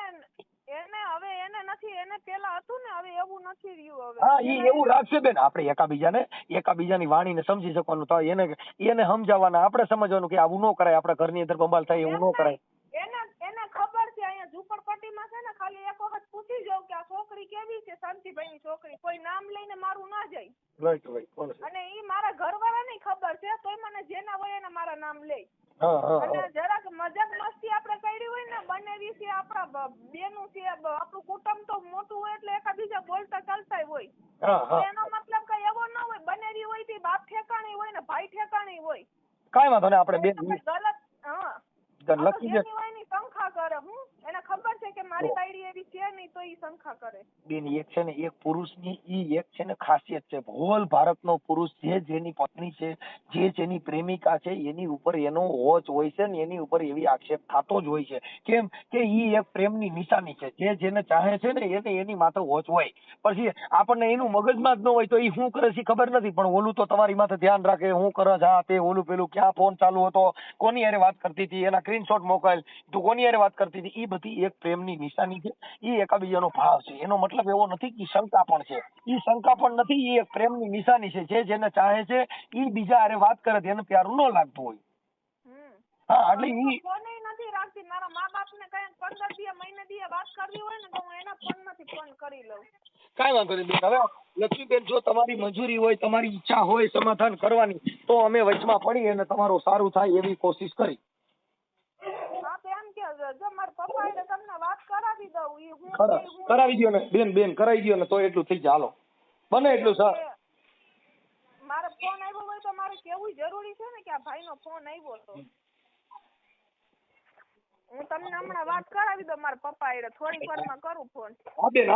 Speaker 3: એને નથી, એને પેલા હતું ને, હવે એવું નથી રહ્યું. હવે
Speaker 2: હા ઈ એવું રાખશે બેન. આપણે એકાબીજાની વાણીને સમજી શકવાનું, તો એને સમજાવવાના, આપણે સમજવાનું કે આવું ન કરાય, આપણા ઘરની અંદર બંબાલ થાય એવું ન કરાય.
Speaker 3: એને ખબર છે અહીંયા ઝુંપડપટ્ટીમાં છે ને, ખાલી એક વખત પૂછી જાવ કે આ છોકરી કેવી છે, શાંતિભાઈની છોકરી, કોઈ નામ લઈને મારું ના જાય.
Speaker 2: રાઈટ.
Speaker 3: અને ઈ મારા ઘરવાળાને ખબર છે, તોય મને જેના હોય એને મારા નામ લે. અને જરાક મજાક મસ્તી આપણે કરી હોય ને, બનેવી છે, આપણા બેનું છે, આપણું કુટુંબ તો મોટું હોય એટલે એકાબીજા બોલતા ચાલતા હોય. એનો મતલબ કઈ એવો ન હોય. બનેવી હોય તે બાપ ઠેકાણી હોય ને ભાઈ ઠેકાણી હોય.
Speaker 2: કાંઈ વાંધો નહીં. આપણે બેન
Speaker 3: ગલત શંકા કરે. હું એને ખબર છે કે મારી બાયડી એવી છે નહીં તો ઈ શંકા કરે.
Speaker 2: બેન એક છે ને, એક પુરુષની ઈ એક છે ને ખાસિયત છે, હોલ ભારતનો પુરુષ જેની પત્ની છે, જેની પ્રેમિકા છે, એની ઉપર એનો હોચ હોય છે ને, એની ઉપર એવી આક્ષેપ થતો જ હોય છે. કેમ કે ઈ એક પ્રેમની નિશાની છે. જેને ચાહે છે ને એને એની માથે હોચ હોય. પછી આપણને એનું મગજમાં જ ન હોય તો ઈ શું કરે છે ખબર નથી, પણ ઓલું તો તમારી માથે ધ્યાન રાખે, હું કરે છે, હા તે ઓલું પેલું ક્યાં ફોન ચાલુ હતો, કોની હારે વાત કરતી હતી, એના સ્ક્રીનશોટ મોકલ, તું કોની હારે વાત કરતી હતી. ઈ બધી એક પ્રેમની નિશાની છે. ઈ એકાબીજાનો ભાવ છે. એનો મતલબ એવો નથી કે શંકા પણ છે. ઈ શંકા પણ નથી, ઈ એક પ્રેમની નિશાની છે. જેને ચાહે છે ઈ બીજા હારે વાત કરે એને પ્યારું ન લાગતું હોય. હા એટલે ઈ
Speaker 3: ફોન નથી રાખતી. મારા મા બાપ ને કઈ 15 દી મહિને દી વાત કરવી હોય ને તો હું એના ફોન માંથી ફોન કરી લઉં.
Speaker 2: કાંઈ વાંધો નહીં બેન. હવે લક્ષ્મીબેન જો તમારી મંજૂરી હોય, તમારી ઈચ્છા હોય સમાધાન કરવાની, તો અમે વચમાં પડી અને તમારું સારું થાય એવી કોશિશ કરી.
Speaker 3: હા તો એમ કે જો મારા પપ્પા એટલે તમને વાત કરાવી દઉં. ઈ હું
Speaker 2: કરાવી દો ને બેન કરાવી દો ને તો એટલું થઈ જાય. હાલો બને એટલું સર.
Speaker 3: મારે ફોન આવ્યો હોય તો મારે કેવું જરૂરી છે ને કે આ ભાઈનો ફોન આવ્યો તો હું તમને હમણાં વાત કરાવી દઉં મારા પપ્પા એટલે થોડીક વારમાં કરું ફોન.
Speaker 2: હા બેન.